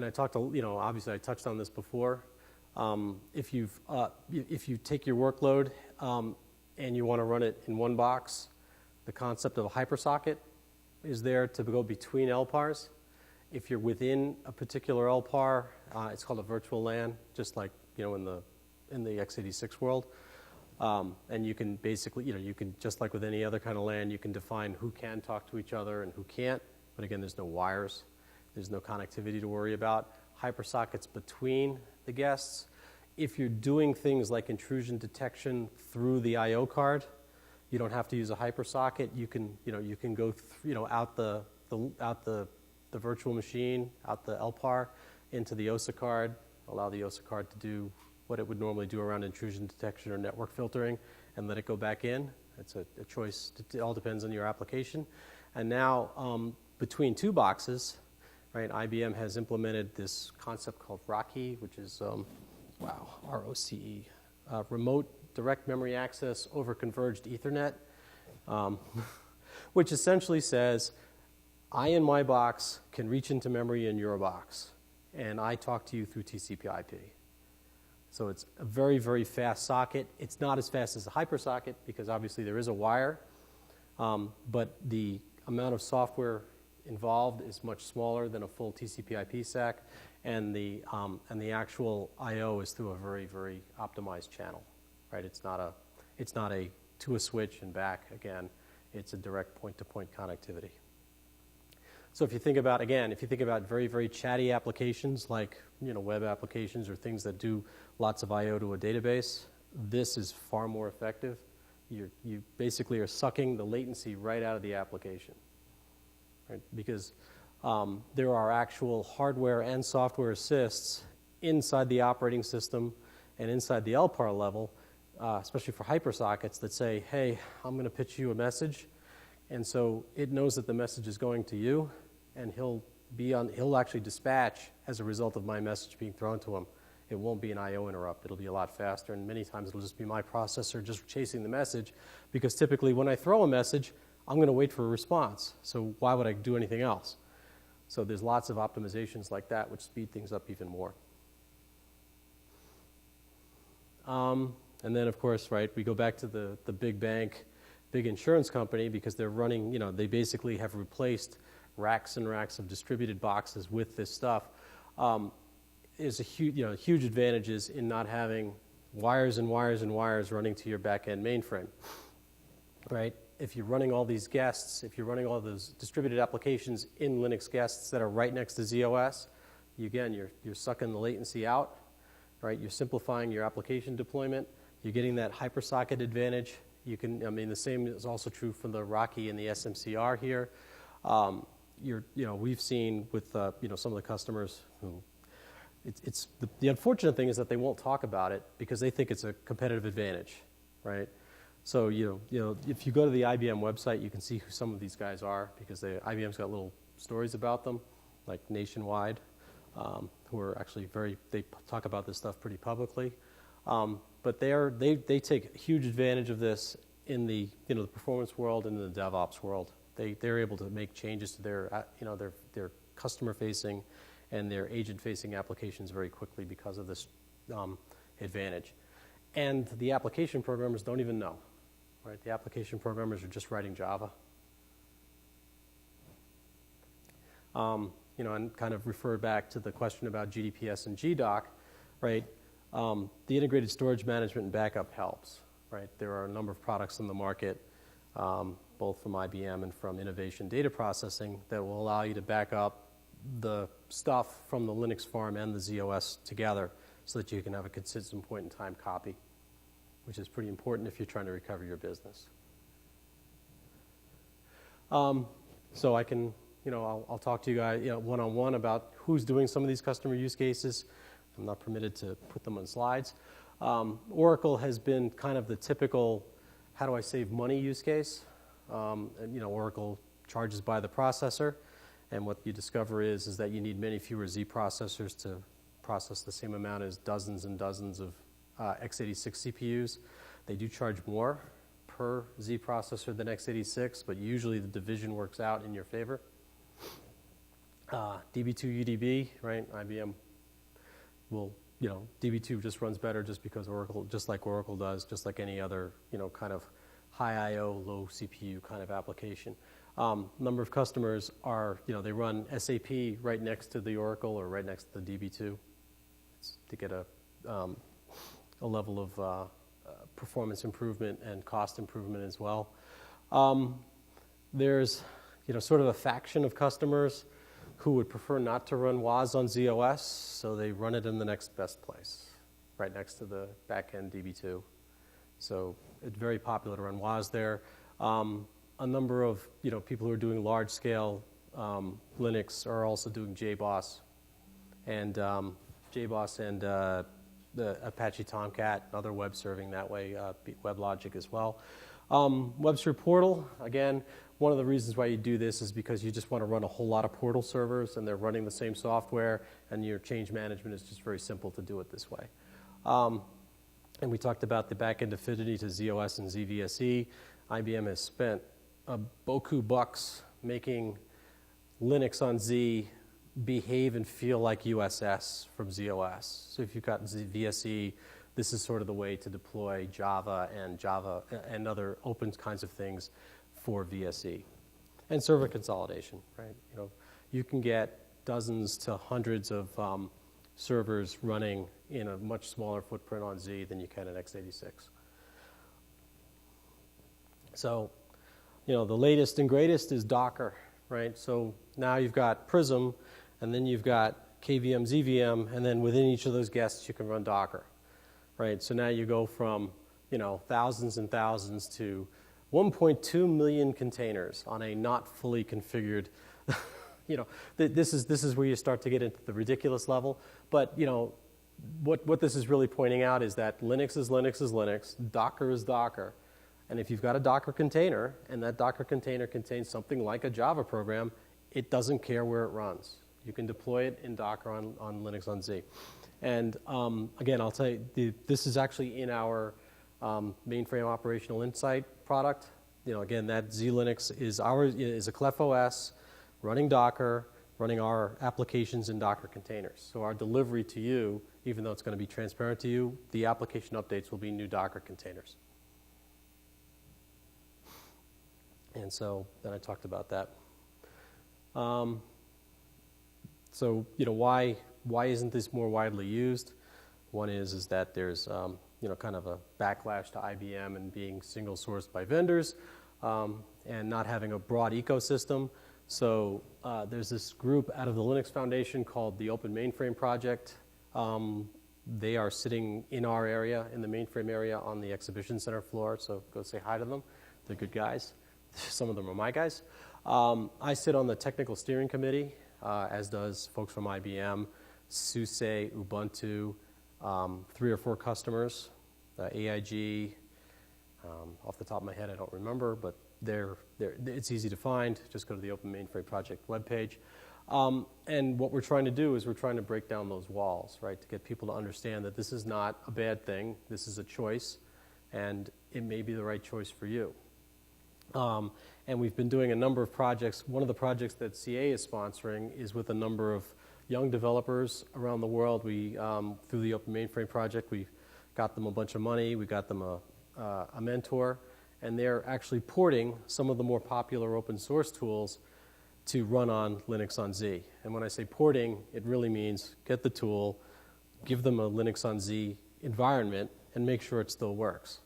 I talked, obviously I touched on this before. If you take your workload and you want to run it in one box, the concept of a hypersocket is there to go between LPARs. If you're within a particular LPAR, it's called a virtual LAN, just like in the x86 world. And you can basically, you can, just like with any other kind of LAN, you can define who can talk to each other and who can't. But again, there's no wires. There's no connectivity to worry about. Hypersockets between the guests. If you're doing things like intrusion detection through the I/O card, you don't have to use a hypersocket. You can go out the virtual machine, out the LPAR, into the OSA card, allow the OSA card to do what it would normally do around intrusion detection or network filtering, and let it go back in. It's a choice. It all depends on your application. And now, between two boxes, right, IBM has implemented this concept called ROCE, which is, ROCE, Remote Direct Memory Access over Converged Ethernet, which essentially says, I in my box can reach into memory in your box, and I talk to you through TCP/IP. So it's a very, very fast socket. It's not as fast as a hypersocket because obviously there is a wire, but the amount of software involved is much smaller than a full TCP/IP stack, and the actual I/O is through a very, very optimized channel, right? It's not a to a switch and back again. It's a direct point-to-point connectivity. So if you think about very, very chatty applications like web applications or things that do lots of I/O to a database, this is far more effective. You basically are sucking the latency right out of the application, right? Because there are actual hardware and software assists inside the operating system and inside the LPAR level, especially for hypersockets, that say, hey, I'm going to pitch you a message. And so it knows that the message is going to you, and he'll actually dispatch as a result of my message being thrown to him. It won't be an I/O interrupt. It'll be a lot faster, and many times it'll just be my processor just chasing the message, because typically when I throw a message, I'm going to wait for a response. So why would I do anything else? So there's lots of optimizations like that which speed things up even more. And then, of course, right, we go back to the big bank, big insurance company, because they're running, they basically have replaced racks and racks of distributed boxes with this stuff. Is a huge advantages in not having wires and wires and wires running to your back-end mainframe, right? If you're running all these guests, if you're running all those distributed applications in Linux guests that are right next to ZOS, you're sucking the latency out, right? You're simplifying your application deployment. You're getting that hypersocket advantage. The same is also true for the ROCE and the SMCR here. We've seen with some of the customers who the unfortunate thing is that they won't talk about it because they think it's a competitive advantage, right? So if you go to the IBM website, you can see who some of these guys are because IBM's got little stories about them, like Nationwide, who are actually they talk about this stuff pretty publicly. But they take huge advantage of this in the the performance world and in the DevOps world. They're able to make changes to their customer-facing and their agent-facing applications very quickly because of this advantage. And the application programmers don't even know, right? The application programmers are just writing Java. And kind of refer back to the question about GDPS and GDoc, right? The integrated storage management and backup helps, right? There are a number of products in the market, both from IBM and from Innovation Data Processing, that will allow you to back up the stuff from the Linux farm and the ZOS together so that you can have a consistent point-in-time copy, which is pretty important if you're trying to recover your business. So I can, I'll talk to you guys one-on-one about who's doing some of these customer use cases. I'm not permitted to put them on slides. Oracle has been kind of the typical how do I save money use case. Oracle charges by the processor. And what you discover is that you need many fewer Z processors to process the same amount as dozens and dozens of x86 CPUs. They do charge more per Z processor than x86, but usually the division works out in your favor. DB2 UDB, right? IBM will, DB2 just runs better just because Oracle, just like Oracle does, just like any other, kind of high I/O, low CPU kind of application. Number of customers are, they run SAP right next to the Oracle or right next to the DB2 to get a level of performance improvement and cost improvement as well. There's, sort of a faction of customers who would prefer not to run WAS on ZOS, so they run it in the next best place, right next to the backend DB2. So it's very popular to run WAS there. A number of people who are doing large-scale Linux are also doing JBoss and the Apache Tomcat and other web serving that way, WebLogic as well. Webster Portal, again, one of the reasons why you do this is because you just want to run a whole lot of portal servers and they're running the same software and your change management is just very simple to do it this way. And we talked about the backend affinity to ZOS and ZVSE. IBM has spent a boku bucks making Linux on Z behave and feel like USS from ZOS. So if you've got VSE, this is sort of the way to deploy Java and other open kinds of things for VSE. And server consolidation, right? You can get dozens to hundreds of servers running in a much smaller footprint on Z than you can in x86. So, the latest and greatest is Docker, right? So now you've got Prism, and then you've got KVM, ZVM, and then within each of those guests you can run Docker, right? So now you go from, thousands and thousands to 1.2 million containers on a not fully configured, this is where you start to get into the ridiculous level. But, what this is really pointing out is that Linux is Linux is Linux, Docker is Docker. And if you've got a Docker container, and that Docker container contains something like a Java program, it doesn't care where it runs. You can deploy it in Docker on Linux on Z. And again, I'll tell you, this is actually in our Mainframe Operational Insight product. Again, that Z Linux is a Clef OS running Docker, running our applications in Docker containers. So our delivery to you, even though it's going to be transparent to you, the application updates will be new Docker containers. And so then I talked about that. So why isn't this more widely used? One is that there's kind of a backlash to IBM and being single sourced by vendors and not having a broad ecosystem. So there's this group out of the Linux Foundation called the Open Mainframe Project. They are sitting in our area, in the mainframe area on the exhibition center floor, so go say hi to them. They're good guys. Some of them are my guys. I sit on the technical steering committee, as does folks from IBM. SUSE, Ubuntu, 3 or 4 customers, AIG, off the top of my head I don't remember, but it's easy to find. Just go to the Open Mainframe Project webpage. And what we're trying to do is we're trying to break down those walls, right, to get people to understand that this is not a bad thing, this is a choice, and it may be the right choice for you. And we've been doing a number of projects. One of the projects that CA is sponsoring is with a number of young developers around the world. We, through the Open Mainframe Project, we got them a bunch of money, we got them a mentor, and they're actually porting some of the more popular open source tools to run on LinuxONE. And when I say porting, it really means get the tool, give them a LinuxONE environment, and make sure it still works.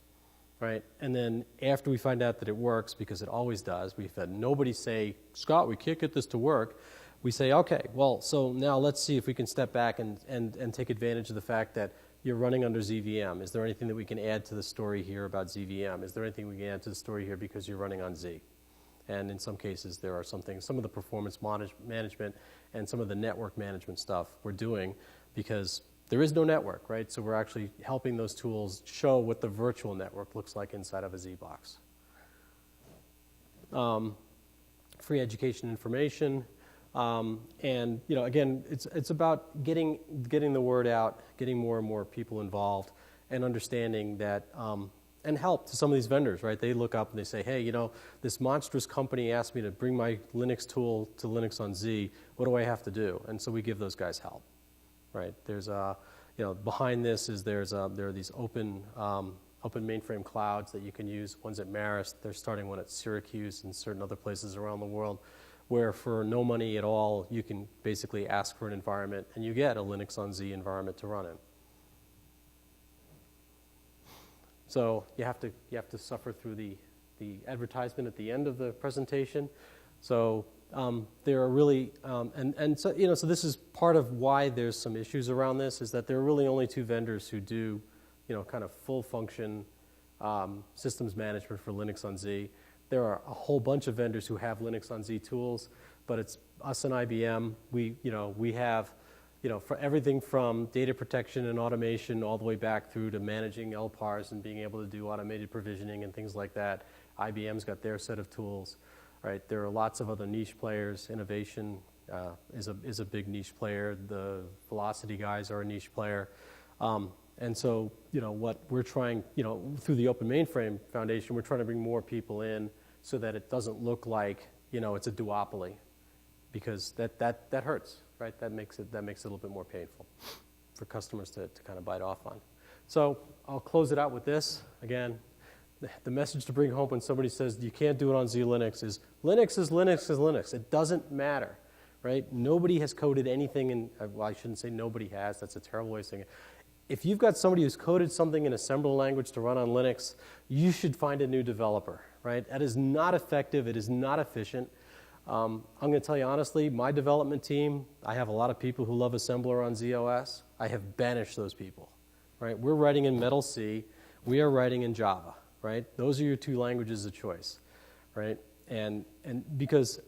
Right? And then after we find out that it works, because it always does, we've had nobody say, Scott, we can't get this to work. We say, okay, well, so now let's see if we can step back and take advantage of the fact that you're running under ZVM. Is there anything that we can add to the story here about ZVM? Is there anything we can add to the story here because you're running on Z? And in some cases, there are some of the performance management and some of the network management stuff we're doing because there is no network, right? So we're actually helping those tools show what the virtual network looks like inside of a Z box. Free education information. And you know, again, it's about getting the word out, getting more and more people involved, and understanding that, and help to some of these vendors, right? They look up and they say, hey, you know, this monstrous company asked me to bring my Linux tool to LinuxONE. What do I have to do? And so we give those guys help. Right, there's you know, behind this is there are these open mainframe clouds that you can use. One's at Marist. They're starting one at Syracuse and certain other places around the world, where for no money at all you can basically ask for an environment and you get a LinuxONE environment to run in. So you have to suffer through the advertisement at the end of the presentation. So. There are really, and so, you know, so this is part of why there's some issues around this, is that there are really only 2 vendors who do, you know, kind of full function systems management for LinuxONE. There are a whole bunch of vendors who have LinuxONE tools, but it's us and IBM. We have, you know, for everything from data protection and automation all the way back through to managing LPARs and being able to do automated provisioning and things like that. IBM's got their set of tools. Right, there are lots of other niche players. Innovation is a big niche player. The Velocity guys are a niche player. And so, you know, what we're trying, you know, through the Open Mainframe Foundation, we're trying to bring more people in so that it doesn't look like, you know, it's a duopoly, because that hurts, right? That makes it a little bit more painful for customers to kind of bite off on. So I'll close it out with this. Again, the message to bring home when somebody says you can't do it on Z-Linux is Linux is Linux is Linux. It doesn't matter, right? Nobody has coded anything in, well, I shouldn't say nobody has. That's a terrible way of saying it. If you've got somebody who's coded something in assembler language to run on Linux, you should find a new developer, right? That is not effective. It is not efficient. I'm going to tell you honestly, my development team, I have a lot of people who love assembler on ZOS. I have banished those people, right? We're writing in Metal C. We are writing in Java. Right? Those are your 2 languages of choice, right? And because,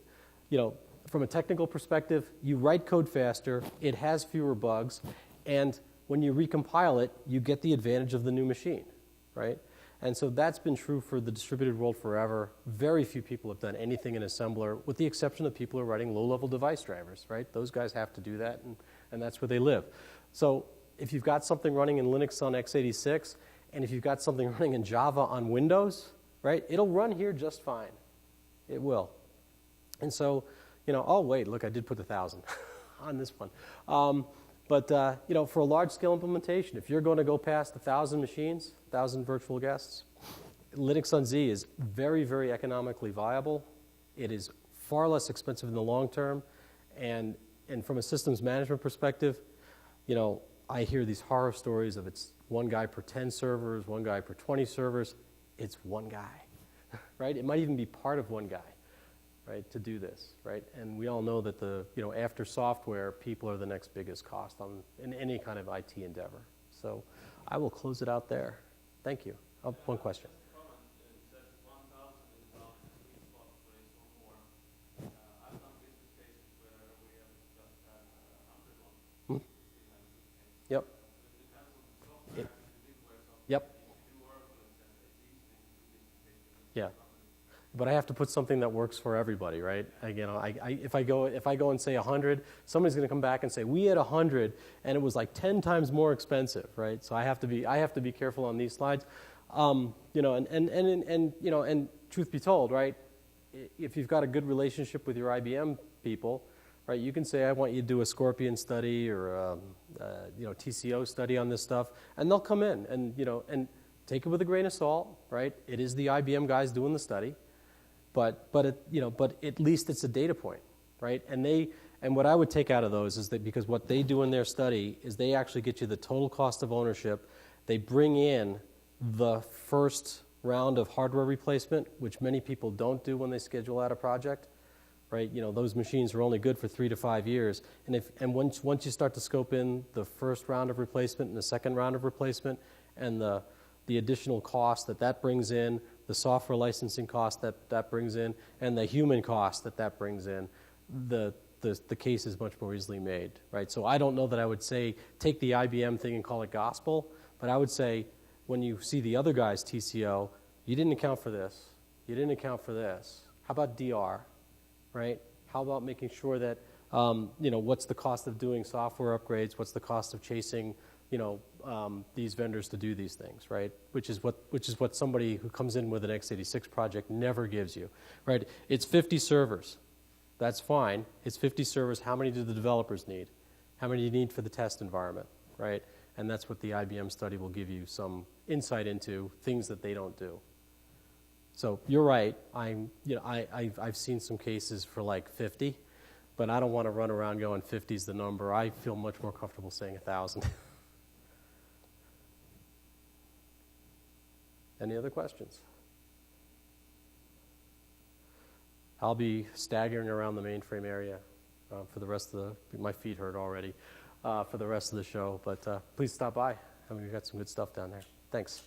you know, from a technical perspective, you write code faster, it has fewer bugs, and when you recompile it, you get the advantage of the new machine, right? And so that's been true for the distributed world forever. Very few people have done anything in assembler, with the exception of people who are writing low-level device drivers, right? Those guys have to do that, and that's where they live. So if you've got something running in Linux on x86, and if you've got something running in Java on Windows, right, it'll run here just fine. It will. And so, you know, oh, wait, look, I did put 1,000 on this one. But, you know, for a large-scale implementation, if you're going to go past 1,000 machines, 1,000 virtual guests, LinuxONE is very, very economically viable. It is far less expensive in the long term. And from a systems management perspective, you know, I hear these horror stories of it's one guy per 10 servers, one guy per 20 servers. It's one guy, right? It might even be part of one guy, right, to do this, right? And we all know that after software, people are the next biggest cost in any kind of IT endeavor. So I will close it out there. Thank you. Oh, one question. Yep. Yeah. But I have to put something that works for everybody, right? If I go and say 100, somebody's going to come back and say we had 100 and it was like 10 times more expensive, right? So I have to be careful on these slides, and truth be told, right? If you've got a good relationship with your IBM people, right, you can say I want you to do a Scorpion study or TCO study on this stuff, and they'll come in and take it with a grain of salt, right? It is the IBM guys doing the study. But at least it's a data point, right? And what I would take out of those is that because what they do in their study is they actually get you the total cost of ownership. They bring in the first round of hardware replacement, which many people don't do when they schedule out a project, right? Those machines are only good for 3 to 5 years, and once you start to scope in the first round of replacement and the second round of replacement, and the additional cost that brings in, the software licensing cost that brings in, and the human cost that brings in, the case is much more easily made, right? So I don't know that I would say take the IBM thing and call it gospel, but I would say when you see the other guy's TCO, you didn't account for this, you didn't account for this. How about DR, right? How about making sure that what's the cost of doing software upgrades? What's the cost of chasing these vendors to do these things, right? Which is what somebody who comes in with an x86 project never gives you, right? It's 50 servers. That's fine. It's 50 servers. How many do the developers need? How many do you need for the test environment, right? And that's what the IBM study will give you some insight into, things that they don't do. So you're right. I've seen some cases for like 50, but I don't want to run around going 50 is the number. I feel much more comfortable saying 1,000. Any other questions? I'll be staggering around the mainframe area for the rest of my feet hurt already, for the rest of the show. But please stop by. We've got some good stuff down there. Thanks.